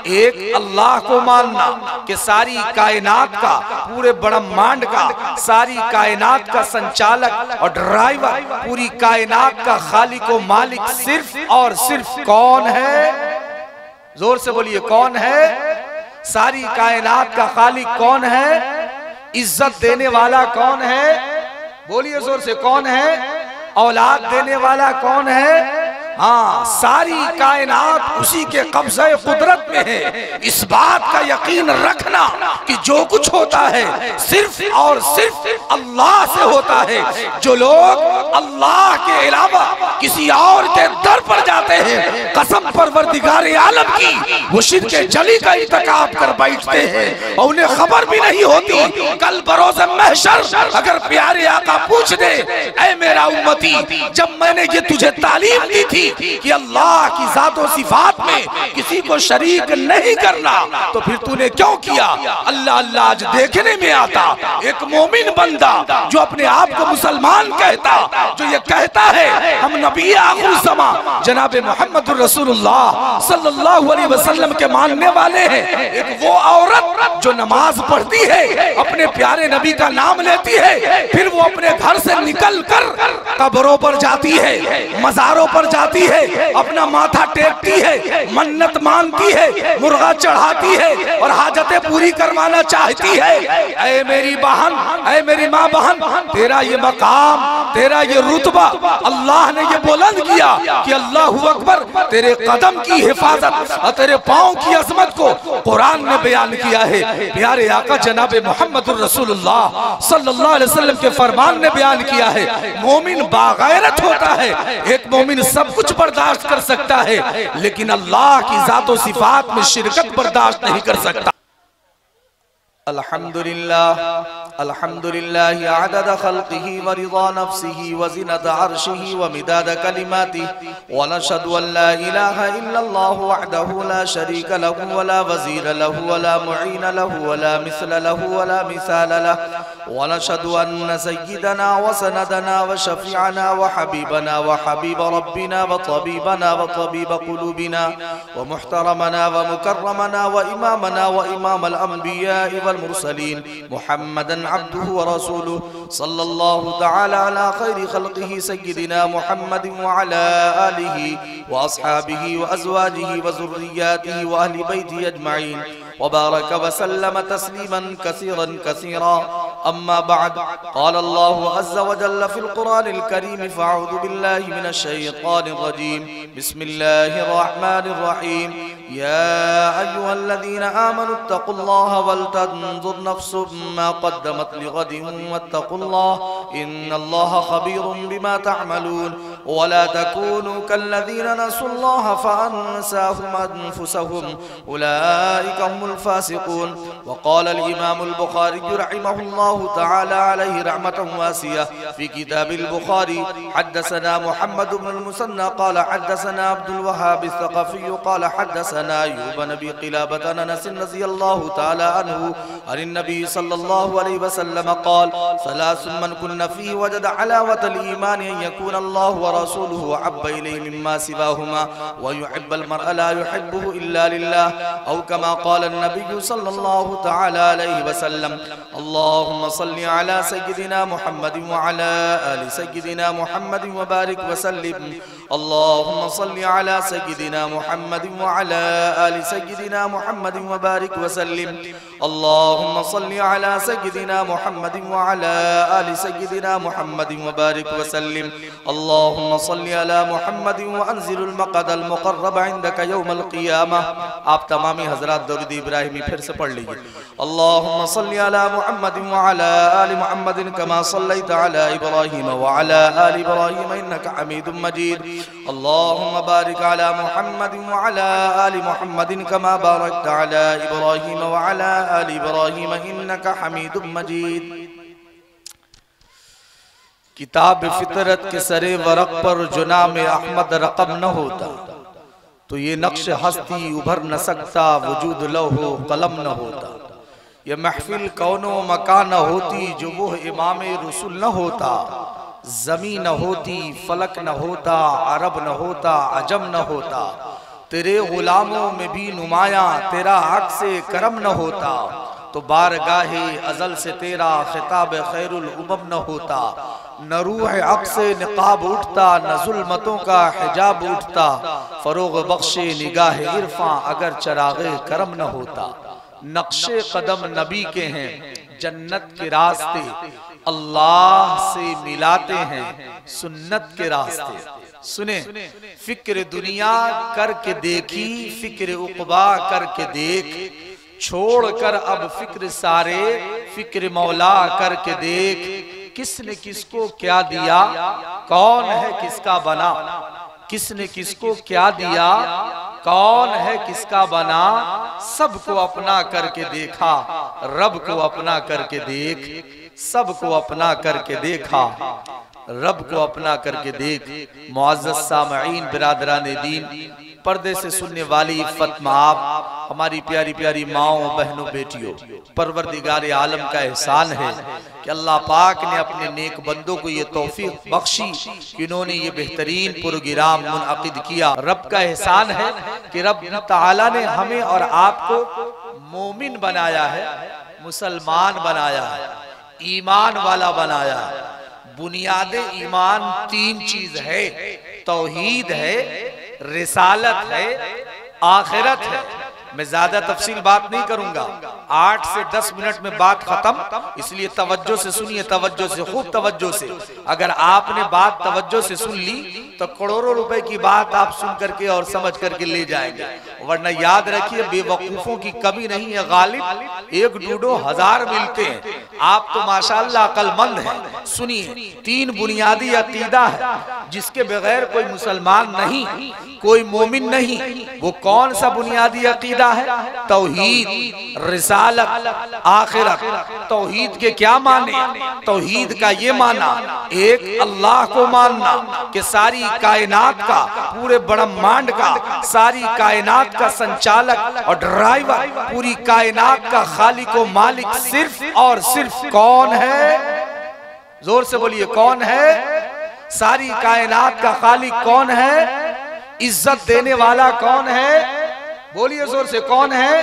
एक अल्लाह को मानना कि सारी कायनात का, पूरे ब्रह्मांड का, सारी कायनात का संचालक और ड्राइवर, पूरी कायनात का खालिक व मालिक सिर्फ और सिर्फ कौन है? जोर से बोलिए, कौन है? सारी कायनात का खालिक कौन है? इज्जत देने वाला कौन है? बोलिए जोर से, कौन है? औलाद देने वाला कौन है? हाँ, सारी कायनात उसी के कब्ज़े कुदरत में है। इस बात का यकीन रखना कि जो कुछ होता है सिर्फ और सिर्फ अल्लाह से होता है। जो लोग अल्लाह के अलावा किसी और के दर पर जाते हैं, कसम परवरदिगार आलम की, वो शिर्क जली का इर्तिकाब कर बैठते हैं और उन्हें खबर भी नहीं होती। कल बरोज़ महशर अगर प्यारे आका पूछ दे, ऐ मेरा उम्मती, जब मैंने ये तुझे तालीम दी थी कि अल्लाह की ज़ात व सिफ़ात में किसी को शरीक नहीं करना, तो फिर तूने क्यों किया? अल्लाह अल्लाह आज देखने में आता एक मोमिन बंदा जो अपने आप को मुसलमान कहता, जो ये कहता है हम नबी आखिर समा जनाब मोहम्मद रसूलुल्लाह सल्लल्लाहु अलैहि वसल्लम के मानने वाले हैं। एक वो औरत जो नमाज पढ़ती है, अपने प्यारे नबी का नाम लेती है, फिर वो अपने घर से निकल कर कब्रों पर जाती है, मज़ारों पर जाती है, अपना माथा टेकती है, मन्नत मांगती है, मुर्गा चढ़ाती है और हाजतें पूरी करवाना चाहती है। ऐ मेरी बहन, ऐ मेरी माँ बहन, तेरा ये मकाम, तेरा ये रुतबा अल्लाह ने ये बुलंद किया कि अल्लाहु अकबर, तेरे कदम की हिफाजत और तेरे पाँव की अजमत को कुरान ने बयान किया है। प्यारे आका जनाब मोहम्मद रसूलुल्लाह सल्लल्लाहु अलैहि वसल्लम के फरमान ने बयान किया है, मोमिन बागैरत होता है। एक मोमिन सब कुछ बर्दाश्त कर सकता है, लेकिन अल्लाह की ज़ात व सिफ़ात में शिरकत बर्दाश्त नहीं कर सकता। अल्हम्दुलिल्लाह, अल्हम्दुलिल्लाह अदद खल्क़िही व रिज़ा नफ्सिही व ज़िनत अर्शिही व मिदाद कलिमातिही व नशहदु अन ला इलाहा इल्लल्लाह वहदहु ला शरीक लहु व ला वज़ीर लहु व ला मुईन लहु व ला मिस्ल लहु व ला मिसाल लहु व नशहदु अन्न सय्यिदना व सनदना व शफ़ीअना व हबीबना व हबीब रब्बिना व तबीबना व तबीब क़ुलूबिना व मुहतरमना व मुकर्रमना व इमामना व इमाम अल-अंबिया मुरसलीन मुहम्मदन अब्दुहु व रसूलुहु सल्लल्लाहु तआला अला खैरि खल्क़िही सय्यिदिना मुहम्मदिन व अला आलिही व अस्हाबिही व अज़वाजिही व ज़ुर्रिय्यातिही व अहली बैतिही अजमईन व बारक व सल्लम तस्लीमन कसीरन कसीरा। अम्मा बअद, क़ाल अल्लाहु अज़्ज़ व जल्ल फ़िल क़ुरआनिल करीम, फ़अऊज़ु बिल्लाहि मिनश शैतानिर रजीम, बिस्मिल्लाहिर रहमानिर रहीम। या अय्युहल्लज़ीना आमनुत्तक़ुल्लाह वल तंज़ुर नफ्सुम मा क़द्दमत लिग़दिन वत्तक़ुल्लाह इन्नल्लाहा ख़बीरुम बिमा तअमलून वला तकूनू कल्लज़ीना नसुल्लाह फ़अन्साहुम अनफुसहुम उलाइका हुमुल फ़ासिक़ून। वक़ाल अल-इमामुल बुख़ारी रहिमहुल्लाहु तआला अलैहि रहमतन वासिया फ़ी किताबिल बुख़ारी, हद्दसना मुहम्मद इब्नुल मुसन्ना क़ाल हद्दसना अब्दुल वहाब अस-सक़फ़ी क़ाल हद्दसना अय्यूब नबी क़िलाबत अन अनस रज़ियल्लाहु तआला अन्हु अन नबी सल्लल्लाहु अलैहि वसल्लम क़ाल सलासुन मन कुन्न फ़ीहि वजद हलावतल ईमान अन यकून अल्लाहु व रसूलुहु अहब्ब इलैहि मिम्मा सिवाहुमा व युहिब्बुल मर्अ ला युहिब्बुहु इल्ला लिल्लाह औ कमा क़ाल an-नबी सल्लल्लाहु तआला अलैहि वसल्लम। अल्लाहुम्मा सल्लि अला सय्यिदिना मुहम्मदिन व अला आलि सय्यिदिना मुहम्मदिन व बारिक व सल्लिम। अल्लाहुम्मा सल्लि अला सय्यिदिना मुहम्मदिन व अला आलि सय्यिदिना मुहम्मदिन व बारिक व सल्लिम। अल्लाहुम्मा सल्लि अला सय्यिदिना मुहम्मदिन व अला आलि सय्यिदिना मुहम्मदिन व बारिक व सल्लिम। अल्लाहुम्मा सल्लि अला मुहम्मदिन व अंज़िलुल मक़दल मुक़र्रब इंदका यौमल क़ियामह। आप तमामी हज़रात दरूद इब्राहिमी फिर से पढ़ लीजिए। अल्लाहुम्मा सल्लि अला मुहम्मदिन व अला आलि मुहम्मदिन कमा सल्लैता अला इब्राहीम व अला आलि इब्राहीम इन्नका हमीदुम मजीद। अल्लाहुम्मा बारिक अला मुहम्मदिन व अला आलि मुहम्मदिन कमा बारकता अला इब्राहीम व अला आलि इब्राहीम इन्नका हमीदुम मजीद। किताब फितरत के सरे वरक पर जुना में अहमद रकम न होता तो ये नक्श हस्ती उभर न सकता, वजूद लौहो कलम न होता। ये महफिल कौनो मकान न होती जो वो इमाम रसूल न होता। ज़मीन न होती, फलक न होता, अरब न होता, अजम न होता। तेरे गुलामों में भी नुमाया तेरा हक से करम न होता, तो बारगाहे अजल से तेरा खिताब खैरुल उमम न होता। न रूह हक से निकाब उठता, न जुल्मतों का हिजाब उठता, फरोग बख्शे निगाह इरफा अगर चरागे करम न होता। नक्शे कदम नबी के हैं, जन्नत के रास्ते अल्लाह से मिलाते हैं सुन्नत के रास्ते। सुने, फिक्र दुनिया करके देखी, फिक्र उक़बा करके देख, छोड़कर अब फिक्र सारे, फिक्र मौला करके देख। किसने किसको क्या दिया, कौन है किसका बना, किसने किसको क्या दिया, कौन है किसका बना। सबको अपना करके देखा, रब को अपना करके देख, सबको अपना करके देखा, रब को अपना करके देख। मुअज़्ज़ज़ सामईन बिरादरान दीन, पर्दे से सुनने वाली इफ़्फ़त आप हमारी प्यारी प्यारी माओ बहनों बेटियों, परवरदिगार आलम का एहसान है कि अल्लाह पाक ने अपने नेक बंदों को ये तौफीक बख्शी कि इन्होंने ये बेहतरीन प्रोग्राम मुनअक़िद किया। रब का एहसान है कि रब तआला ने हमें और आपको मोमिन बनाया है, मुसलमान बनाया है, ईमान वाला बनाया है। बुनियादे ईमान तीन चीज है, तौहीद है, रिसालत है, आखिरत है। मैं ज्यादा तफसील बात नहीं करूंगा, 8 से 10 मिनट में बात खत्म, इसलिए तवज्जो से सुनिए, तवज्जो से, खूब तवज्जो से। अगर आपने बात तवज्जो से सुन ली तो करोड़ों रुपए की बात आप सुन करके और समझ करके ले जाएंगे, वरना याद रखिए बेवकूफों की कमी नहीं है गालिब, एक डूडो हजार मिलते हैं। आप तो माशाअल्लाह अक्लमंद हैं। सुनिए, 3 बुनियादी अकीदा है जिसके बगैर कोई मुसलमान नहीं, कोई मोमिन नहीं। वो कौन सा बुनियादी अकीदा है? तौहीद, रिसालत, आखिरत। तौहीद के क्या माने? तौहीद का ये माना, एक अल्लाह को मानना कि सारी कायनात का, पूरे ब्रह्मांड का, सारी कायनात का संचालक और ड्राइवर, पूरी कायनात का खालिक व मालिक सिर्फ और सिर्फ कौन है? जोर से बोलिए, कौन है? सारी कायनात का खालिक कौन है? इज्जत देने वाला कौन है? बोलिए जोर से, कौन है?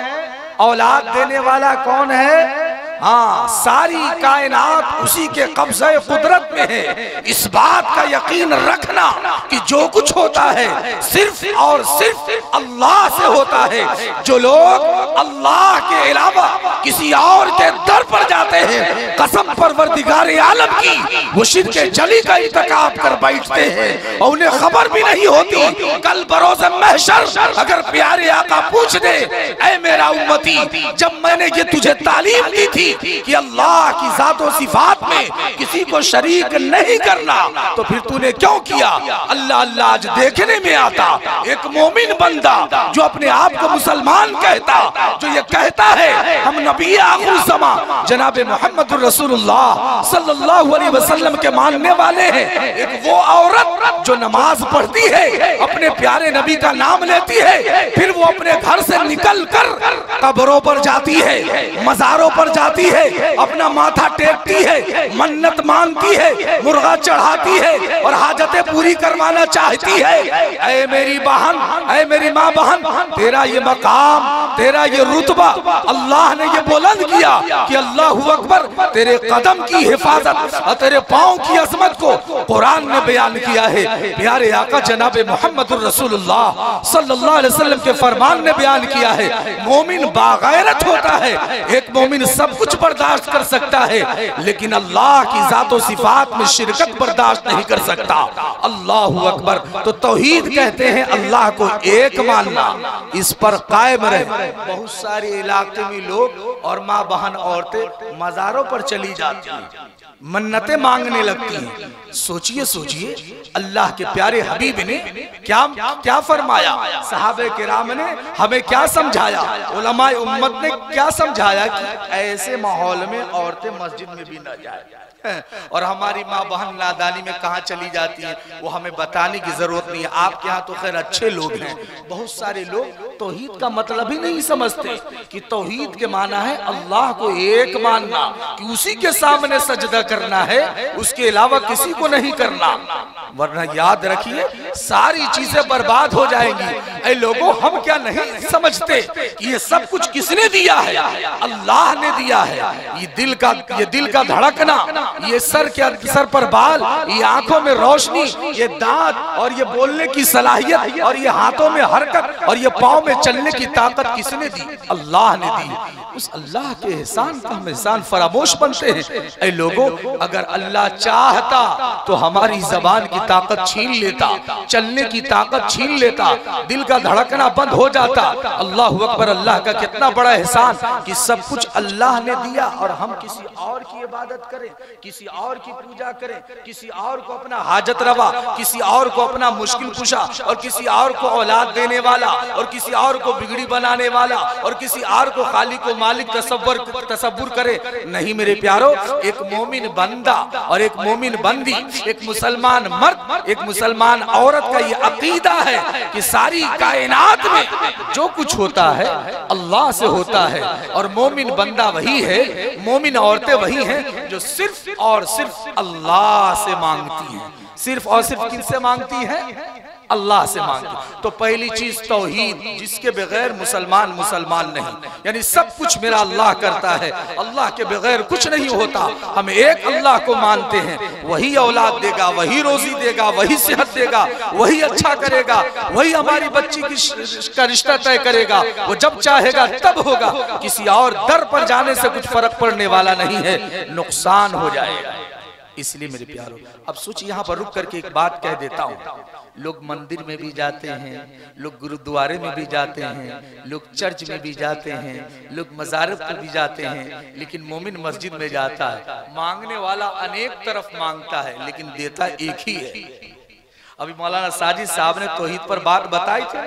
औलाद देने वाला कौन है? हाँ, सारी कायनात उसी के कब्ज़े कुदरत में है। इस बात का यकीन रखना कि जो कुछ होता है सिर्फ और सिर्फ अल्लाह से होता है। जो लोग अल्लाह के अलावा किसी और के दर पर जाते हैं, कसम परवरदिगार आलम की, वो शिर्क जली का इर्तिकाब कर बैठते हैं और उन्हें खबर भी नहीं होती। कल बरोज़ महशर अगर प्यारे आका पूछ दे, ऐ मेरा उम्मती, जब मैंने ये तुझे तालीम दी थी कि अल्लाह की ज़ात और सिफात में किसी को शरीक नहीं करना, तो फिर तूने क्यों किया? अल्लाह अल्लाह आज देखने में आता एक मोमिन बंदा जो अपने आप को मुसलमान कहता, जो ये कहता है हम नबी आखिर ज़मा जनाब मोहम्मद रसूलुल्लाह सल्लल्लाहु अलैहि वसल्लम के मानने वाले हैं। एक वो औरत जो नमाज पढ़ती है, अपने प्यारे नबी का नाम लेती है, फिर वो अपने घर से निकल कर कब्रों पर जाती है, मज़ारों पर जाती है, अपना माथा टेकती है, मन्नत मांगती है, मुर्गा चढ़ाती है और हाजतें पूरी करवाना चाहती है। ऐ मेरी बहन, ऐ मेरी माँ बहन, तेरा ये मकाम, तेरा ये रुतबा अल्लाह ने ये बुलंद किया कि अल्लाहु अकबर, तेरे कदम की हिफाजत और तेरे पाँव की अजमत को कुरान ने बयान किया है। प्यारे आका जनाब मोहम्मद रसूलुल्लाह सल्लल्लाहु अलैहि वसल्लम के फरमान ने बयान किया है, मोमिन बागैरत होता है। एक मोमिन सब कुछ बर्दाश्त कर सकता है, लेकिन अल्लाह की ज़ात और सिफात में शिरकत बर्दाश्त नहीं कर सकता। अल्लाहु अकबर। तो तौहीद कहते हैं अल्लाह को एक मानना, इस पर कायम रहे। बहुत सारे इलाके में लोग और माँ बहन औरतें मज़ारों पर चली जाती हैं, मन्नतें मांगने लगती हैं। सोचिए सोचिए, अल्लाह के प्यारे हबीब ने क्या फरमाया, सहाबे किराम ने हमें क्या समझाया, उलमाए उम्मत ने क्या समझाया कि ऐसे माहौल में औरतें मस्जिद में भी न जाए। और हमारी माँ बहन नादानी में कहाँ चली जाती हैं, वो हमें बताने की जरूरत नहीं है। आपके यहाँ तो खैर अच्छे लोग हैं, बहुत सारे लोग तौहीद का मतलब ही नहीं समझते कि तौहीद के माना है अल्लाह को एक मानना, कि उसी के सामने सजदा करना है, उसके अलावा किसी को नहीं करना, वरना याद रखिए सारी चीजें बर्बाद हो जाएंगी। ऐ लोगों, हम क्या नहीं समझते कि ये सब कुछ किसने दिया है? अल्लाह ने दिया है। ये दिल का धड़कना, ये सर पर बाल, ये आंखों में रोशनी, ये दांत और ये बोलने की सलाहियत और ये हाथों में हरकत और ये पाँव में चलने की ताकत किसने दी? अल्लाह ने दी। उस अल्लाह के एहसान का हम एहसान फरामोश बनते हैं। ऐ लोगों, अगर अल्लाह चाहता तो हमारी जबान की ताकत छीन लेता, चलने की ताकत छीन लेता, दिल का धड़कना बंद हो जाता। अल्लाह अकबर, अल्लाह का कितना बड़ा एहसान कि सब कुछ अल्लाह ने दिया और हम किसी और की इबादत करें, किसी और की पूजा करें, किसी और को अपना हाजत रवा, किसी और को अपना मुश्किल कुशा और किसी और को औलाद देने वाला और किसी और को बिगड़ी बनाने वाला और किसी और को खालिक को मालिक तसव्वुर करे। नहीं मेरे प्यारो, एक मोमिन बंदा और एक मोमिन बंदी, एक मुसलमान मर्द, एक मुसलमान औरत का ये अकीदा है कि सारी कायनात में जो कुछ होता है अल्लाह से होता है और मोमिन बंदा वही है, मोमिन औरतें वही हैं जो सिर्फ और सिर्फ अल्लाह से मांगती हैं। सिर्फ और सिर्फ किससे मांगती हैं? अल्लाह से मांगती। तो पहली चीज तौहीद, जिसके बगैर मुसलमान नहीं, यानी सब कुछ मेरा अल्लाह करता है, अल्लाह के बगैर कुछ नहीं होता। हम एक अल्लाह को मानते हैं, वही औलाद देगा, वही रोजी देगा, वही सेहत देगा, वही अच्छा करेगा, वही हमारी बच्ची का रिश्ता तय करेगा, वो जब चाहेगा तब होगा। किसी और दर पर जाने से कुछ फर्क पड़ने वाला नहीं है, नुकसान हो जाएगा। इसलिए मेरे प्यारों, अब सोच, यहाँ पर रुक करके एक बात कह देता हूँ। लोग मंदिर में भी जाते हैं, लोग गुरुद्वारे में भी जाते हैं, लोग चर्च में भी जाते हैं, लोग मज़ारिफ पर भी जाते हैं, लेकिन मोमिन मस्जिद में जाता है। मांगने वाला अनेक तरफ मांगता है, लेकिन देता एक ही है। अभी मौलाना साजिद साहब ने तौहीद पर बात बताई थी,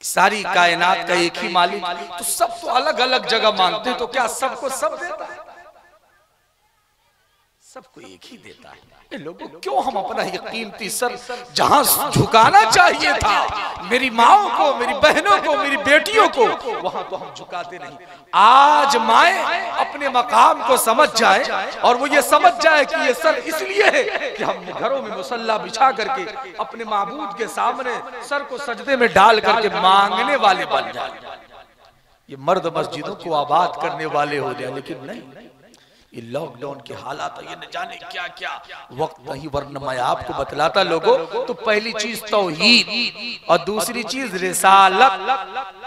सारी कायनात का एक ही मालिक, तो सब तो अलग अलग जगह मांगते, तो क्या सबको सब देता है? सबको एक ही देता है। लोगों, क्यों हम अपना ये कीमती सर जहां झुकाना चाहिए था मेरी माओ को, मेरी बहनों को, मेरी बेटियों को, वहां तो हम झुकाते नहीं। आज माए अपने मकाम को समझ जाए और वो ये समझ जाए कि ये सर इसलिए है कि हम घरों में मुसल्ला बिछा करके अपने माबूद के सामने सर को सजदे में डाल करके मांगने वाले बन जाए। ये मर्द मस्जिदों को आबाद करने वाले हो जाए, लेकिन नहीं, ये लॉकडाउन के हालात, ये न जाने क्या क्या वक्त नहीं, वरना मैं आपको बतलाता लोगों। तो पहली चीज तौहीद और दूसरी चीज रिसालत।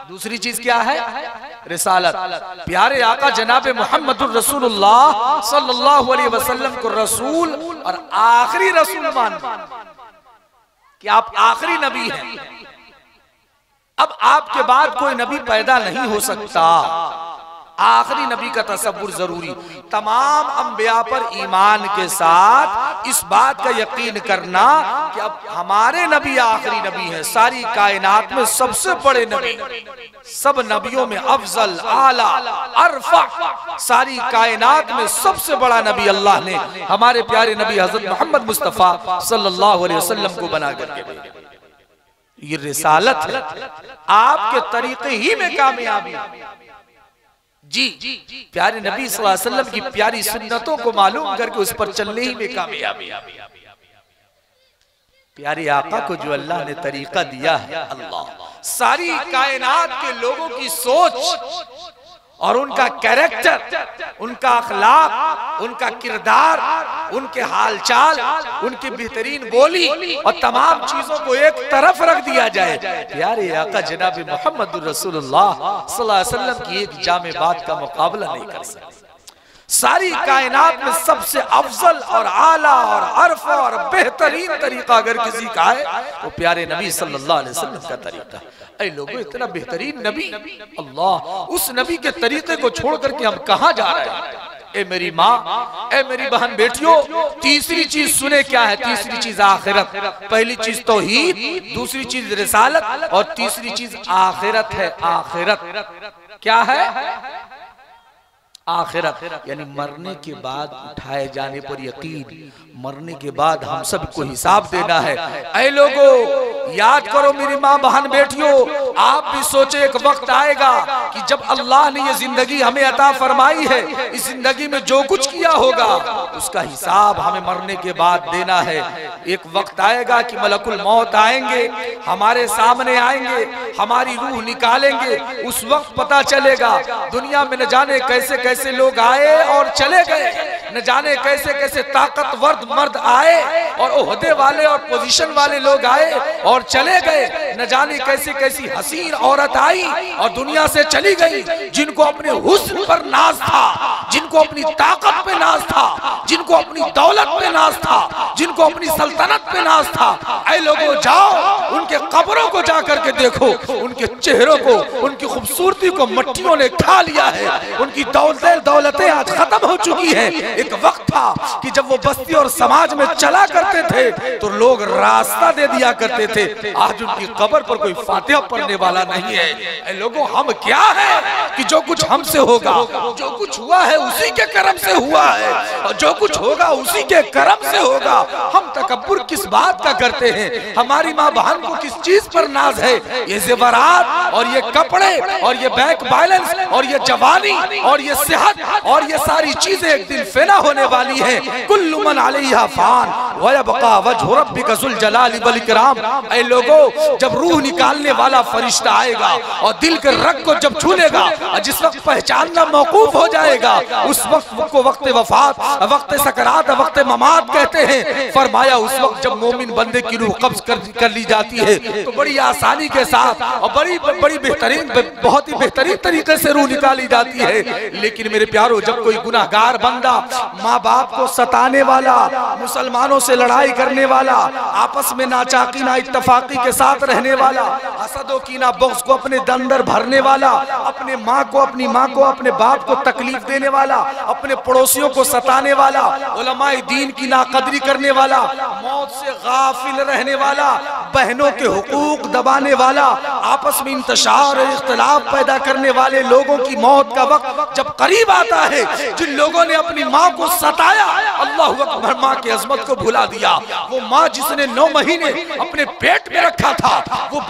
दूसरी चीज क्या है? रिसालत। प्यारे आका जनाब मुहम्मदुर रसूलुल्लाह सल्लल्लाहु अलैहि वसल्लम को रसूल और आखिरी रसूल मान कि आप आखिरी नबी हैं। अब आपके बाद कोई नबी पैदा नहीं हो सकता, आखिरी नबी का तसव्वुर जरूरी। तमाम अंबिया पर ईमान के साथ इस बात का यकीन करना कि अब हमारे नबी आखिरी नबी हैं, सारी कायनात में सबसे बड़े नबी, सब नबियों में अफजल, आला, अरफा, सारी कायनात में सबसे बड़ा नबी अल्लाह ने हमारे प्यारे नबी हजरत मोहम्मद मुस्तफा सल्लल्लाहु अलैहि वसल्लम को बना करके भेजा। ये रिसालत है, आपके तरीके ही में कामयाबी। जी, प्यारे नबी सल्लल्लाहु अलैहि वसल्लम की प्यारी सुन्नतों को मालूम करके उस पर चलने ही में कामयाबी। प्यारे आका को जो अल्लाह ने तरीका दिया है, अल्लाह सारी कायनात के लोगों की सोच और उनका कैरेक्टर, उनका अखलाक, उनका किरदार, उनके हालचाल, उनकी बेहतरीन बोली और तमाम चीजों को एक तरफ रख दिया जाए, प्यारे आका जनाब मुहम्मदुर रसूलुल्लाह सल्लल्लाहु अलैहि वसल्लम की एक जामे बात का मुकाबला नहीं कर सकते। सारी कायनात में सबसे अफजल और आला और अरफा और बेहतरीन तरीका अगर किसी का है तो प्यारे नबी सल्लल्लाहु अलैहि वसल्लम का तरीका। ऐ लोगों, इतना बेहतरीन नबी, अल्लाह उस नबी के तरीके को छोड़ करके हम कहां जा रहे हैं? ए मेरी माँ, ए मेरी बहन बेटियों, तीसरी चीज सुने क्या है? तीसरी चीज आखिरत। पहली चीज तौहीद, दूसरी चीज रिसालत और तीसरी चीज आखिरत है। आखिरत क्या है? आखिरत यानी मरने के बाद उठाए जाने पर यकीन, मरने के बाद हम सबको हिसाब देना है। ऐ लोगों याद करो मेरी माँ बहन बेटियों, आप भी सोचे एक वक्त आएगा कि जब अल्लाह ने ये जिंदगी हमें अता फरमाई है, इस जिंदगी में जो कुछ किया होगा उसका हिसाब हमें मरने के बाद देना है। एक वक्त आएगा कि मलकुल मौत आएंगे, हमारे सामने आएंगे, हमारी रूह निकालेंगे। उस वक्त पता चलेगा दुनिया में न जाने कैसे कैसे लोग आए और चले गए, न जाने कैसे कैसे ताकतवर मर्द आए और ओहदे वाले और पोजीशन वाले लोग आए और चले गए, न जाने कैसी कैसी हसीन औरत आई और दुनिया से चली गई, जिनको अपने हुस्न पर नाज था, जिनको अपनी ताकत पे नाज था, जिनको अपनी दौलत पे नाज था, जिनको अपनी सल्तनत पे नाज था। ऐ लोगों जाओ उनके कब्रों को जाकर के देखो, उनके चेहरों को, उनकी खूबसूरती को मट्टियों ने खा लिया है, उनकी दौलतें आज खत्म हो चुकी है। एक वक्त था कि जब वो बस्ती और समाज में चला करते थे तो लोग रास्ता दे दिया करते थे, आज उनकी कब्र पर कोई फातिहा पढ़ने वाला नहीं है। ऐ लोगों हम क्या है कि जो कुछ हमसे होगा, जो कुछ हुआ है उसी के कर्म से हुआ है और जो कुछ होगा उसी के कर्म से होगा। हम तकब्बुर किस बात का करते हैं? हमारी माँ बहन को किस चीज पर नाज है? ये ज़ेवरात और ये कपड़े और ये बैंक बैलेंस और ये जवानी और ये सेहत और ये सारी चीजें एक दिन फेना होने वाली है। कुल्लु मन अलैहा फान व यबका वजहु रब्बिका ज़ुल जलाली वल इकराम। ऐ लोगों जब रूह निकालने वाला फरिश्ता आएगा और दिल के रग को जब छूलेगा और जिस वक्त पहचानना मौकूफ हो जाएगा, उस वक्त को वक्त वफात, वक्त सकरात, वक्त ममात कहते हैं। फरमाया उस वक्त जब मोमिन बंदे की रूह कब्ज कर ली जाती है तो बड़ी आसानी के साथ और बड़ी बेहतरीन, बहुत ही बेहतरीन तरीके से रूह निकाली जाती है। लेकिन मेरे प्यारो जब कोई गुनाहगार बंदा, माँ बाप को सताने वाला, मुसलमानों से लड़ाई करने वाला, आपस में नाचाकी ना इत्तफाकी के साथ रहने वाला, हसदो कीना बग़्ज़ को अपने अंदर भरने वाला, अपने माँ को, अपनी माँ को, अपने बाप को तकलीफ देने वाला, अपने पड़ोसियों को सताने वाला, उलमाए दीन की नाकदरी करने वाला, मौत से गाफिल रहने वाला, बहनों के हुकूक दबाने वाला, आपस में इंतशार और इख्तिलाफ पैदा करने वाले लोगों की मौत का वक्त जब करीब आता है, जिन लोगों ने अपनी माँ को सताया, अल्लाहु अकबर, माँ की अजमत को भुला दिया, वो माँ जिसने 9 महीने अपने पेट में रखा था, वो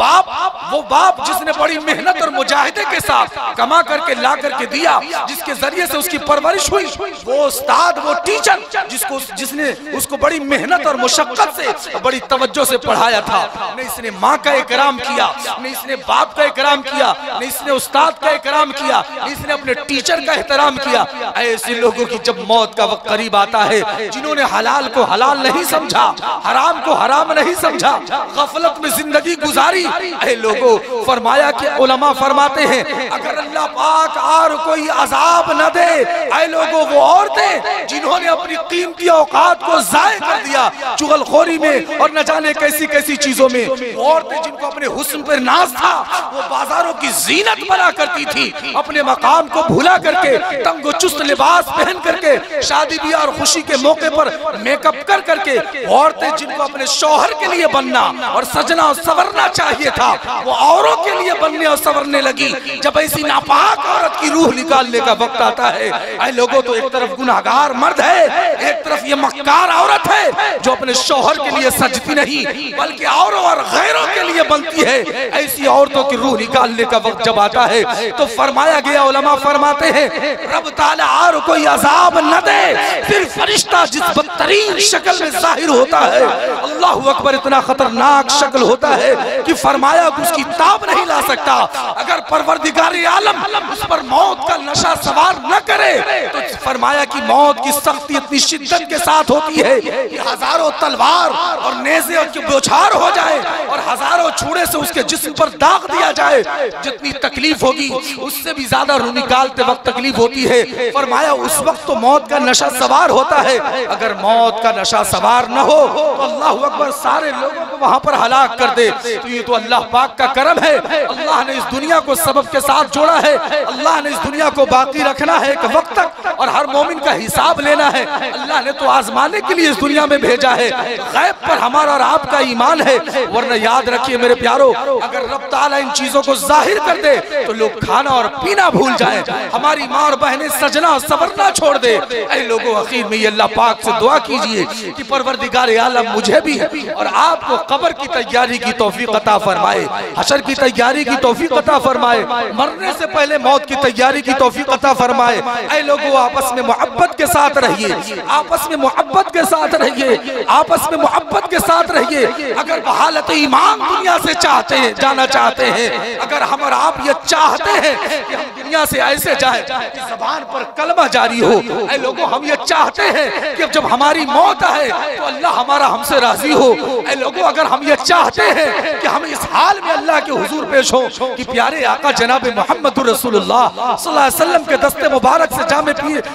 बाप जिसने बड़ी मेहनत और मुजाहिदे के साथ कमा करके ला करके दिया, जिसके जरिए से उसकी परवरिश हुई, वो उस्ताद, वो टीचर जिसने उसको बड़ी मेहनत और मुशक्कत से बड़ी तवज्जो से पढ़ाया था, न इसने माँ का इकराम किया, न इसने बाप का इकराम किया, न इसने उस्ताद का इकराम किया, न इसने अपने टीचर का एहतराम किया। ऐसे लोगों की जब मौत का वक्त करीब आता है, जिन्होंने हलाल को हलाल नहीं समझा, हराम को हराम नहीं समझा, गफलत में जिंदगी गुजारी, ऐ लोगों फरमाया कि उलमा फरमाते हैं अगर अल्लाह पाक और कोई अजाब न दे, ऐ लोगों वो औरतें जिन्होंने अपनी कीमती औकात को जाय कर दिया चुगलखोरी में और न जाने कैसी कैसी चीजों में, औरतें जिनको अपने हुस्न पर नाज था, वो बाजारों की जीनत बना करती थी, अपने मकाम को भुला करके तंग चुस्त लिबास पहन करके शादी ब्याह और खुशी के मौके पर मेकअप कर करके, औरतें जिनको अपने शौहर के लिए बनना और सजना और संवरना चाहिए था, वो औरों के लिए बनने और संवरने लगी। जब ऐसी नापाक औरत की रूह निकालने का वक्त आता है, ऐ लोगों तो एक तरफ गुनाहगार मर्द है, एक तरफ ये मक्कार औरत है जो अपने शौहर के लिए सजती नहीं बल्कि औरों और गैरों के लिए बनती है। ऐसी औरतों की रूह निकालने का वक्त जब आता है तो फरमाया गया, उलमा फरमाते हैं रब ताला और कोई अजाब न दे, सिर्फ फरिश्ता जिस बदतरीन शक्ल में जाहिर होता है, अल्लाहु अकबर, इतना खतरनाक शक्ल होता है कि फरमाया उसकी ताब नहीं ला सकता। अगर परवरदिगार आलम उस पर मौत का नशा सवार न करे तो फरमाया कि मौत की सख्ती इतनी शिद्दत के साथ होती है कि हजारों तलवार और नेज़े के बौछार हो जाए और हजारों छुरे से उसके जिस्म पर दाग दिया जाए, जितनी तकलीफ होगी उससे भी ज्यादा रूह निकालते वक्त तकलीफ होती है। फरमाया उस वक्त तो मौत का नशा सवार होता है, अगर मौत का नशा सवार न हो तो अल्लाह अकबर सारे लोगों को वहां पर हलाक कर दे। तो ये तो अल्लाह पाक का करम है, अल्लाह ने इस दुनिया को सबब के साथ जोड़ा है, अल्लाह ने इस दुनिया को बाकी रखना है एक वक्त तक और हर मोमिन का हिसाब लेना है। अल्लाह ने तो आजमाने के लिए इस दुनिया में भेजा है। गैब पर हमारा और आपका ईमान है, है, वरना याद रखिए मेरे प्यारो, अगर रब ताला इन चीजों को जाहिर कर दे तो लोग खाना और पीना भूल जाए, हमारी माँ और बहनें सजना सवरना छोड़ दे। ऐ लोगों, आखिर में ये अल्लाह पाक से दुआ कीजिए कि परवरदिगार आलम मुझे भी और आपको कब्र की तैयारी की तौफीक अता फरमाए, हशर की तैयारी की तौफीक अता फरमाए, मरने से पहले मौत की तैयारी की तौफीक अता फरमाए। ऐ लोगों, आपस में मोहब्बत के साथ रहिए, आपस में मोहब्बत के साथ रहिए, आपस में मोहब्बत के साथ रहिए। अगर बहालत ईमान दुनिया से चाहते हैं, जाना चाहते हैं, अगर हम और आप ये चाहते हैं कि हम दुनिया से ऐसे जाएं कि ज़बान पर कलमा जारी हो, ऐ लोगों हम ये चाहते हैं कि जब हमारी मौत आए तो अल्लाह हमारा हमसे राजी हो। ऐ लोगों, अगर हम ये चाहते हैं कि हम इस हाल में अल्लाह के हुजूर पेश हो कि प्यारे आका जनाब मोहम्मद रसूलुल्लाह सल्लल्लाहु अलैहि वसल्लम के दस्ते मुबारक से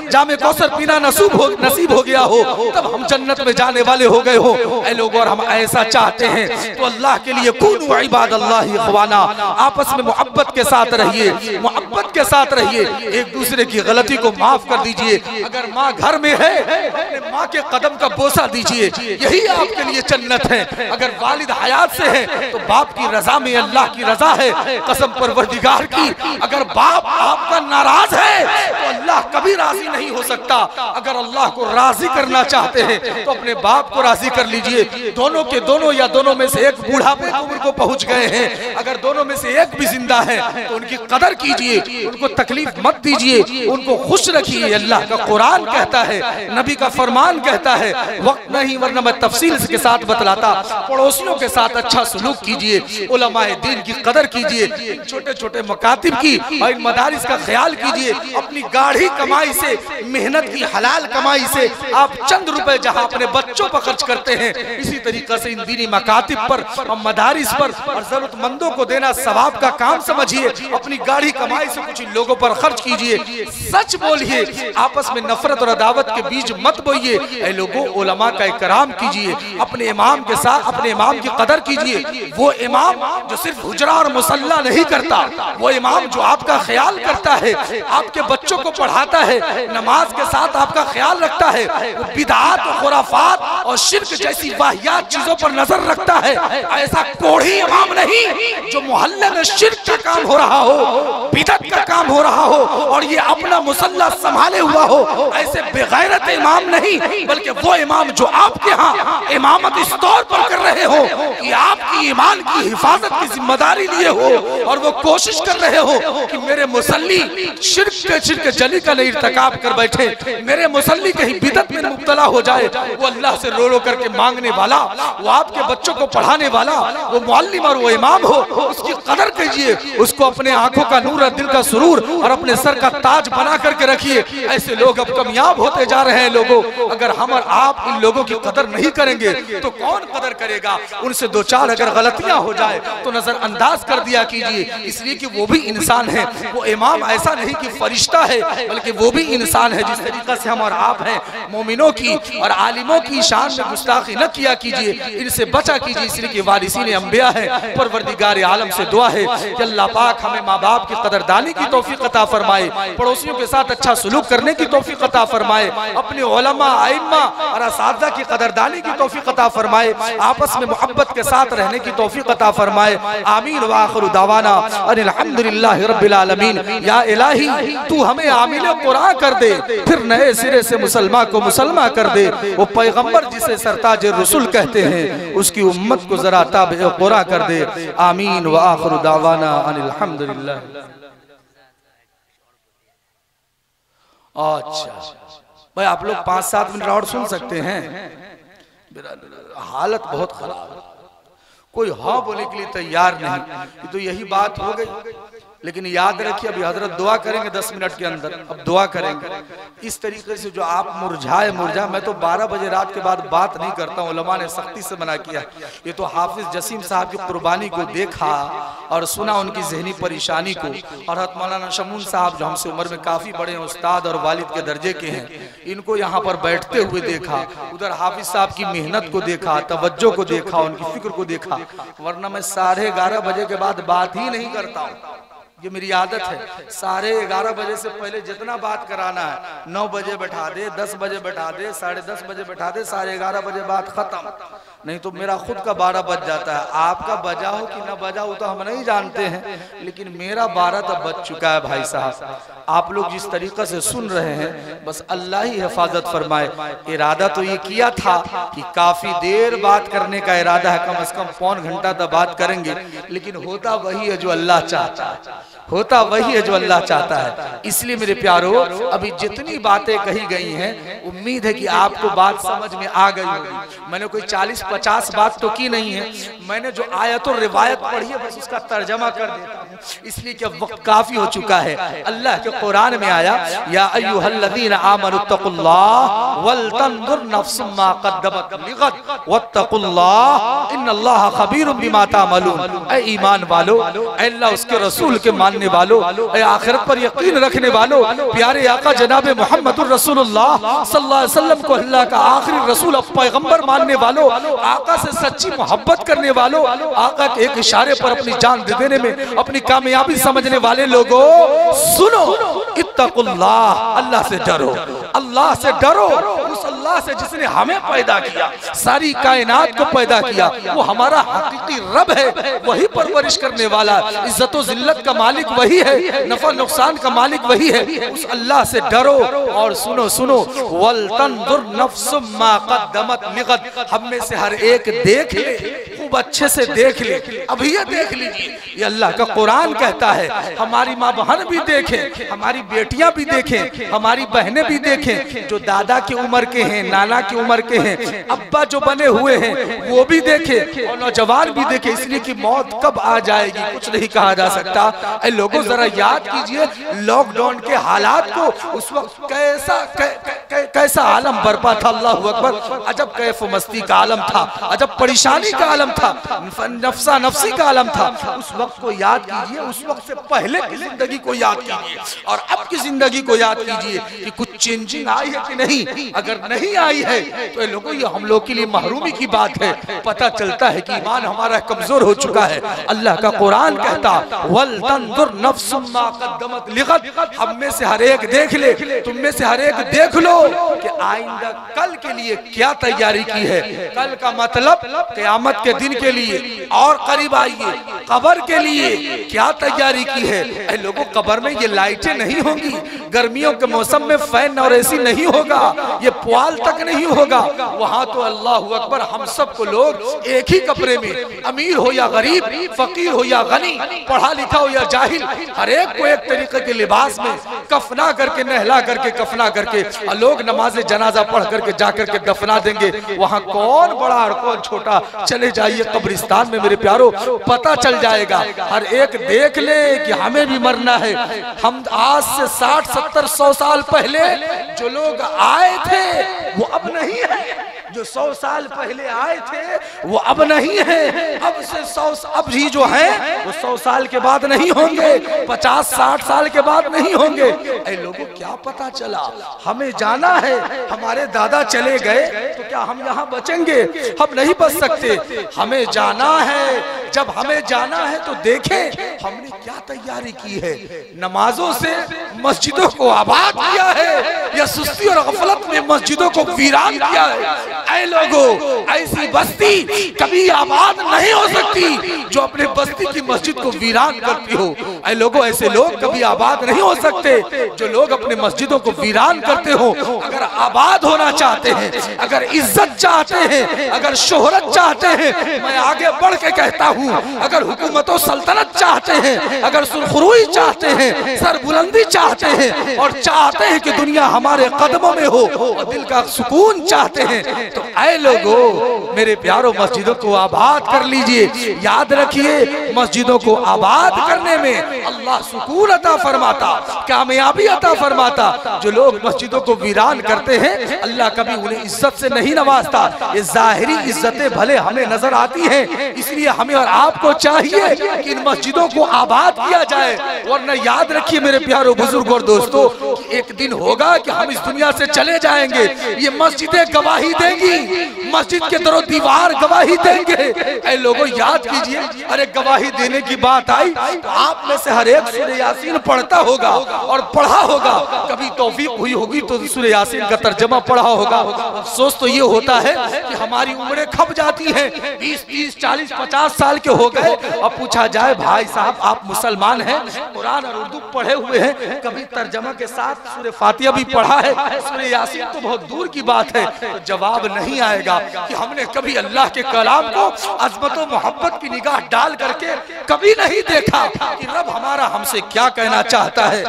जामे कौसर पीना नसीब हो गया हो, तब हम जन्नत में जाने वाले हो गए हो। ऐ लोगों, और हम ऐसा चाहते हैं तो अल्लाह के लिए कूनू इबादल्लाहि इख्वाना, आपस में मोहब्बत के साथ रहिए, मोहब्बत के साथ रहिए, एक दूसरे की गलती को माफ कर दीजिए। अगर माँ घर में है, अपने माँ के कदम का बोसा दीजिए, यही आपके लिए जन्नत है। अगर वालिद हयात से है तो बाप की रजा में अल्लाह की रजा है, कसम परवरदिगार की। अगर बाप आपका नाराज है तो अल्लाह कभी राजी नहीं हो सकता। अगर अल्लाह को राजी करना चाहते हैं तो अपने बाप को राजी कर लीजिए। दोनों के दोनों या दोनों में से एक बूढ़ापे की उम्र को पहुंच गए हैं, अगर दोनों में से एक भी जिंदा है तो उनकी कदर कीजिए, उनको तकलीफ मत दीजिए, उनको खुश रखिए। अल्लाह का कुरान कहता है, नबी का फरमान कहता है, वक्त नहीं वरना मैं तफसील के साथ बतलाता। पड़ोसियों के साथ अच्छा सलूक कीजिए, उलमाए दीन की कदर कीजिए, छोटे छोटे मकातिब की और इन मदारिस का ख्याल कीजिए। अपनी गाढ़ी कमाई से, मेहनत की हलाल कमाई से आप चंद रुपए जहां अपने बच्चों पर खर्च करते हैं, इसी तरीके से इन दीनी मकातिब पर और मदारिस पर और जरूरतमंदों को देना सवाब का काम समझिए। अपनी गाढ़ी कमाई से कुछ लोगों पर खर्च कीजिए, सच बोलिए, आपस में नफरत और अदावत के बीज मत बोइए। ऐ लोगों, उलमा का इकराम कीजिए, अपने इमाम के साथ अपने इमाम की कदर कीजिए। वो इमाम जो सिर्फ हुजरा और मुसल्ला नहीं करता, वो इमाम जो आपका ख्याल करता है, आपके बच्चों को पढ़ाता है, नमाज के साथ आपका ख्याल रखता है, वो बिदअत और खुराफात और शिर्क जैसी वाहियात चीजों पर नजर रखता है। ऐसा कोढ़ी इमाम नहीं जो मोहल्ले में शिर्क का काम हो रहा हो, बिदअत का काम हो रहा हो और ये अपना मुसल्ला संभाले हुआ हो। ऐसे बेगैरत इमाम नहीं, बल्कि वो इमाम जो आपके यहाँ इमामत इस तौर पर कर रहे हो कि आपकी ईमान की हिफाजत की जिम्मेदारी लिए हो और वो कोशिश कर रहे हो कि मेरे मुसल्ली शिर्क जली का नहीं इर्तिकाब कर बैठे, मेरे मुसल्ली कहीं बिदअत में मुब्तला हो जाए। वो अल्लाह से रो रो करके मांगने वाला, वो आपके बच्चों को पढ़ाने वाला, वो मुअल्लिम और वो इमाम हो, उसकी कदर कीजिए, उसको अपने आंखों का नूर और दिल का सुरूर और अपने सर का ताज बना करके रखिए। ऐसे लोग अब कामयाब होते जा रहे हैं। लोगों, अगर हम और आप इन लोगों की कदर नहीं करेंगे तो कौन कदर करेगा? उनसे दो चार अगर गलतियां हो जाए तो नजरअंदाज कर दिया कीजिए, इसलिए कि वो भी इंसान है। वो इमाम ऐसा नहीं कि फरिश्ता है, बल्कि वो भी इंसान है। जिस तरीके से हम और आप हैं, मोमिनों की और आलिमों की शान में गुस्ताखी न किया कीजिए, इनसे बचा कीजिए, इसलिए कि वारिसीन अंबिया है। परवरदिगार आलम से दुआ है कि अल्लाह पाक हमें माँ बाप की कदरदानी की तौफीक अता फरमाए, पड़ोसियों के साथ अच्छा सलूक करने की तौफीक अता फरमाए, अपने उलमा आइम्मा और असातिज़ा की कदरदानी की तौफीक अता फरमाए, आपस में मोहब्बत के साथ रहने की तौफीक अता फरमाए। आमीन व आखिरु दावाना अनिल हम्दुलिल्लाहि रब्बिल आलमीन। या इलाही, तू हमें आमिल कुरान कर दे, फिर नए सिरे से मुसलमान को मुसलमान कर दे। वो पैगंबर जिसे सरताज रसूल कहते हैं, उसकी उम्मत को जरा ताबे कुरान कर दे। आमीन व आखिरु दावाना अनिल हम्दुलिल्लाह। अच्छा भाई, आप लोग 5-7 मिनट और सुन सकते हैं? हालत बहुत खराब है, कोई हाँ बोले के लिए तैयार नहीं। तो यही बात हो गई। लेकिन याद रखिए, अभी हजरत दुआ करेंगे 10 मिनट के अंदर। अब दुआ करेंगे इस तरीके से जो आप मुरझाए। मैं तो 12 बजे रात के बाद बात नहीं करता हूँ, उलमा ने सख्ती से मना किया। ये तो हाफिज जसीम साहब की कुर्बानी को देखा और सुना, उनकी जहनी परेशानी को, और हज़रत मौलाना शमून साहब जो हमसे उम्र में काफ़ी बड़े हैं, उस्ताद और वालिद के दर्जे के हैं, इनको यहाँ पर बैठते हुए देखा, उधर हाफिज साहब की मेहनत को देखा, तवज्जो को देखा, उनकी फिक्र को देखा। वरना मैं 11:30 बजे के बाद बात ही नहीं करता हूँ, ये मेरी आदत है। 11:30 बजे से पहले जितना बात कराना है 9 बजे बैठा दे, 10 बजे बैठा दे, 10:30 बजे बैठा दे, 11:30 बजे बात खत्म। नहीं तो मेरा खुद का 12 बज जाता है। आपका बजा हो कि ना बजा हो तो हम नहीं जानते हैं, लेकिन मेरा 12 तो बज चुका है भाई साहब। आप लोग जिस तरीके से सुन रहे हैं बस अल्लाह ही हिफाजत फरमाए। इरादा तो ये किया था कि काफी देर बात करने का इरादा है, कम से कम पौन घंटा तक बात करेंगे, लेकिन होता वही है जो अल्लाह चाहता है, होता वही है जो अल्लाह चाहता है। इसलिए मेरे प्यारो अभी जितनी बातें कही गई हैं उम्मीद है कि आपको बात समझ में आ गई होगी। मैंने कोई 40-50 बात तो की नहीं है, मैंने जो आयत और रिवायत पढ़ी है बस उसका तर्जमा कर देता हूं, इसलिए कि अब वक्त काफी हो चुका है। अल्लाह के कुरान में आया, या अय्युहल्लज़ीना आमनुत्तकुल्लाह वल तंजुर नफ्सुम मा क़द्दमत लिग़द वत्तकुल्लाह इन्नल्लाह ख़बीरुम बिमा तामलून। ऐ ईमान वालो, ऐ अल्लाह उसके रसूल के मानने वालों, ऐ आखिरत पर यकीन रखने वालों, प्यारे आका जनाब मुहम्मदुर रसूलुल्लाह सल्लल्लाहु अलैहि वसल्लम को अल्लाह का आखिरी रसूल और पैगंबर मानने वालों, आका से सच्ची मोहब्बत करने वालों, आका के एक इशारे पर अपनी जान दे देने में अपनी कामयाबी समझने वाले लोगों, सुनो, इत्तकुल्लाह, अल्लाह से डरो, अल्लाह से डरो, उस अल्लाह से जिसने हमें पैदा किया, सारी कायनात को पैदा किया, वो हमारा हकीकी रब है, वही परवरिश करने वाला, इज्जत और जिल्लत का मालिक वही है, नफा नुकसान का मालिक वही है, उस अल्लाह से डरो। और सुनो सुनो, वल तंजुर नफ्सुम मा क़द्दमत लिग़द, हम में से हर एक देख ले, खूब अच्छे से देख ले, अभी ये देख लीजिए, ये अल्लाह का कुरान कहता है। हमारी माँ बहन भी देखें, हमारी बेटियां भी देखें, हमारी बहनें भी देखें, जो दादा की उम्र के हैं, नाना की उम्र के हैं, अब्बा जो बने हुए हैं वो भी देखें, और नौजवान भी देखें, इसलिए कि मौत कब आ जाएगी कुछ नहीं कहा जा सकता। ऐ लोगों जरा याद कीजिए लॉकडाउन के हालात को, उस वक्त कैसा आलम बरपा था, अल्लाह अकबर, अजब कैफ मस्ती का आलम था, अजब परेशानी का आलम था, नफ्सा नफ्सी का आलम था। उस वक्त को याद कीजिए, उस वक्त से पहले की जिंदगी को याद कीजिए और अब की जिंदगी को याद कीजिए कि कुछ चेंजिंग आई है कि नहीं। अगर नहीं आई है तो लोगों ये हम लोग के लिए महरूमी की बात है, पता चलता है कि ईमान हमारा कमजोर हो चुका है। अल्लाह का कुरान कहता, वल तंजुर नफ्सुम मा क़द्दमत लिग़द, हम में से हर एक देख ले, तुम में से हर एक देख लो कि आइंदा कल के लिए क्या तैयारी की है। कल का मतलब क़यामत के दिन के लिए, और करीब आइए कब्र के लिए क्या तैयारी की है। ऐ लोगों, कब्र में ये लाइटें नहीं होंगी, गर्मियों के मौसम में फैन और एसी नहीं होगा, ये पुआल तक नहीं होगा। वहां तो अल्लाह अकबर, हम सबको लोग एक ही कपड़े में, अमीर हो या गरीब, फकीर हो या गनी, पढ़ा लिखा हो या जाहिल, हर एक को एक तरीके के लिबास में कफना करके, नहला करके, कफना करके, लोग नमाज जनाजा पढ़ करके जा करके दफना देंगे। वहां कौन बड़ा और कौन छोटा, चले जाइए कब्रिस्तान में मेरे प्यारो, पता चल जाएगा। हर एक देख ले कि हमें भी मरना है। हम आज से 60, 70, 100 साल पहले जो लोग आए थे वो अब नहीं है, जो 100 साल पहले आए थे वो अब नहीं है। अब से 100, अब ही जो है वो 100 साल के बाद नहीं होंगे, 50, 60 साल के बाद नहीं होंगे। ऐ लोगों, क्या पता चला, हमें जाना है, हमारे दादा चले गए तो क्या हम यहाँ बचेंगे? हम नहीं बच सकते, हमें जाना है। जब हमें जाना है तो देखें हमने क्या तैयारी की है। नमाजों से मस्जिदों को आबाद किया है या सुस्ती और गफलत में मस्जिदों को वीरान किया है? ऐ लोगों, ऐसी बस्ती कभी आबाद नहीं हो सकती जो अपने बस्ती की मस्जिद को वीरान करती हो। ऐ लोगों, ऐसे लोग कभी आबाद नहीं हो सकते जो लोग अपने मस्जिदों को वीरान करते हो। अगर आबाद होना चाहते हैं, अगर इज्जत चाहते हैं, अगर शोहरत चाहते हैं, मैं आगे बढ़ के कहता हूँ, अगर हुकूमत और सल्तनत चाहते हैं, अगर सुरखरुई चाहते हैं, सरबुलंदी चाहते हैं, और चाहते हैं कि दुनिया हमारे कदमों में हो, और दिल का सुकून चाहते हैं, तो ऐ लोगों मेरे प्यारों, मस्जिदों को आबाद कर लीजिए। याद रखिए, मस्जिदों को आबाद करने में अल्लाह सुकून अता फरमाता, कामयाबी अता फरमाता। जो लोग मस्जिदों को वीरान करते हैं, अल्लाह कभी उन्हें इज्जत से नहीं नवाजता। ये जाहिरी इज्जतें भले हमें नजर आती हैं, इसलिए हमें और आपको चाहिए कि इन मस्जिदों को आबाद किया जाए। वरना याद रखिए मेरे प्यारों बुजुर्ग और दोस्तों, एक दिन होगा कि हम इस दुनिया से चले जाएंगे, ये मस्जिदें गवाही देंगी, मस्जिद के दरो दीवार गवाही देंगे। ऐ लोगों, याद कीजिए, अरे गवाही देने की बात आई तो आप में से हर एक सूरह यासीन पढ़ता होगा और पढ़ा होगा, कभी तौफीक हुई होगी तो सूरह यासीन का तर्जमा पढ़ा होगा। अफसोस तो ये होता है कि हमारी उम्रें खप जाती हैं, 20, 30, 40, 50 साल के हो गए। अब पूछा जाए भाई साहब आप मुसलमान हैं, कुरान और उर्दू पढ़े हुए हैं, कभी तर्जमा के साथ सूरह फातिहा भी पढ़ा है, सूरह यासीन तो बहुत दूर की बात है। तो जवाब नहीं आएगा कि हमने कभी अल्लाह के कलाम को अज़मत और मोहब्बत की निगाह डाल करके कभी नहीं देखा कि रब हमारा हमसे क्या कहना चाहता है।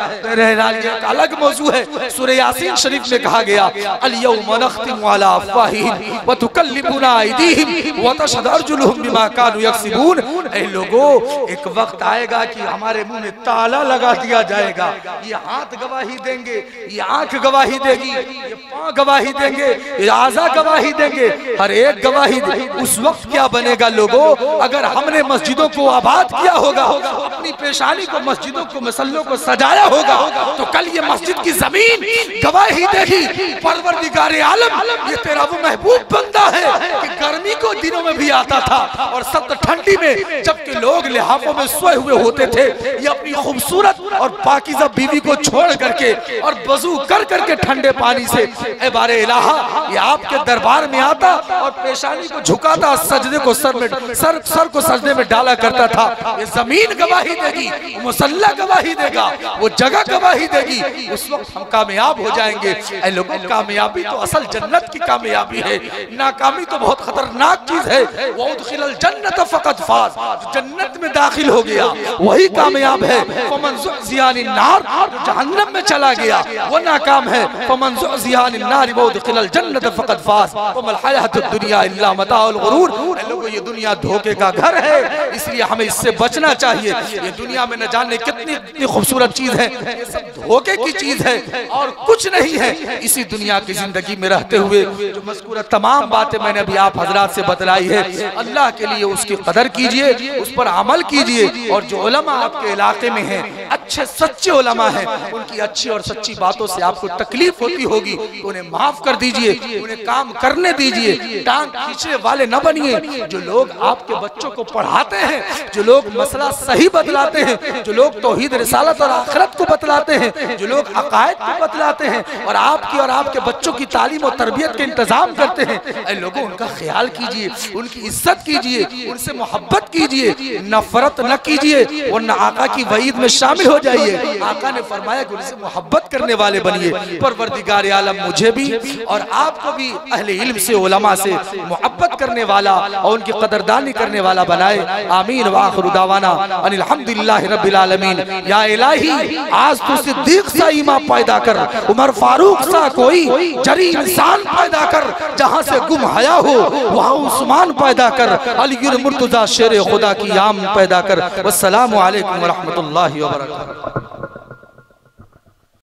एक अलग मौजू है। सूरह यासीन शरीफ में कहा गया अल-यौम नख्तिमु अला अफ़वाहिहिम व तुकल्लिमुना अयदीहिम व तशहदु अर्जुलुहुम बिमा कानू यक्सिबून। ऐ लोगों, एक वक्त आएगा कि हमारे मुंह में ताला लगा दिया जाएगा। ये हाथ गवाही देंगे, ये आंख गवाही देगी, ये पांव गवाही देंगे, ये आज़ा गवाही देंगे, हर एक गवाही देंगे। उस वक्त क्या बनेगा लोगों? अगर हमने मस्जिदों को आबाद किया होगा, अपनी पेशानी को, मस्जिदों को, मसल्लों को सजाया होगा, तो कल ये मस्जिद की जमीन गवाही देगी परवरदिगारे आलम, ये तेरा वो महबूब बंदा है कि गर्मी को दिनों में भी आता था और सख्त ठंडी में जबकि लोग लिहाफों में सोए हुए होते थे, ये अपनी खूबसूरत और पाकीज़ा बीवी को छोड़ करके और वजू कर करके ठंडे पानी से ए बारे इलाहा ये आपके दरबार में आता और पेशानी को झुकाता, सजदे को सर को सजदे में डाला करता था। ये जमीन गवाही देगी, मुसल्ला गवाही देगा, वो जगह गवाही देगी। उस वक्त हम कामयाब हो जाएंगे। ऐ लोगों, कामयाबी तो असल जन्नत की कामयाबी है, नाकामी तो बहुत खतरनाक चीज है। वउदखिलल जन्नत फकत फाज, जन्नत में दाखिल हो गया वही कामयाब है। फमन ज़ुहज़िया अनिन नार, जहन्नम में चला गया वो नाकाम है। फमन ज़ुहज़िया अनिन नार वउदखिलल जन्नत फकत फाज वमल हयातुद दुनिया इल्ला मताउल गुरूर। लोगों, ये दुनिया धोखे का घर है, इसलिए हमें इससे बचना चाहिए। ये दुनिया में न जाने कितनी खूबसूरत चीज है, ये सब धोखे की चीज है और कुछ नहीं है। इसी दुनिया की जिंदगी में रहते हुए जो मज़कूरा तमाम बातें मैंने अभी आप हजरात से बतलाई है, अल्लाह के लिए उसकी कदर कीजिए, उस पर अमल कीजिए। और जो उलमा आपके इलाके में हैं, अच्छे सच्चे उलमा हैं, उनकी अच्छी और सच्ची बातों से आपको तकलीफ होती होगी तो उन्हें माफ कर दीजिए, उन्हें काम करने दीजिए। टांग खींचने वाले न बनिए। जो लोग आपके बच्चों को पढ़ाते हैं, जो लोग मसला सही बतलाते हैं, जो लोग तौहीद रिसालत और आखिरत को बतलाते हैं, जो लोग अकायद को बतलाते हैं और आपकी और आपके बच्चों की तालीम और तरबियत के इंतजाम करते हैं, ऐ लोगों उनका ख्याल कीजिए, उनकी इज्जत कीजिए, उनसे मोहब्बत कीजिए, नफरत न कीजिए वरना आका की वईद में शामिल हो जाइए। आका ने फरमाया कि उनसे मोहब्बत करने वाले बनिए। परवरदिगार आलम मुझे भी और आपको भी अहले इल्म से, उलमा से मोहब्बत करने वाला और उनकी कदरदानी करने वाला बनाए। आमीन। व आखिरु दावाना अनिल हम्दुलिल्लाहि रब्बिल आलमीन। या इलाही, आज तो सिद्दीक सा ईमान पैदा कर, उमर फारूक सा कोई जरी इंसान पैदा कर, जहां से गुम हया हो वहां उस्मान पैदा कर, अली मुर्तजा शेर खुदा की याम पैदा कर। वस्सलामु अलैकुम व रहमतुल्लाहि व बरकातहू।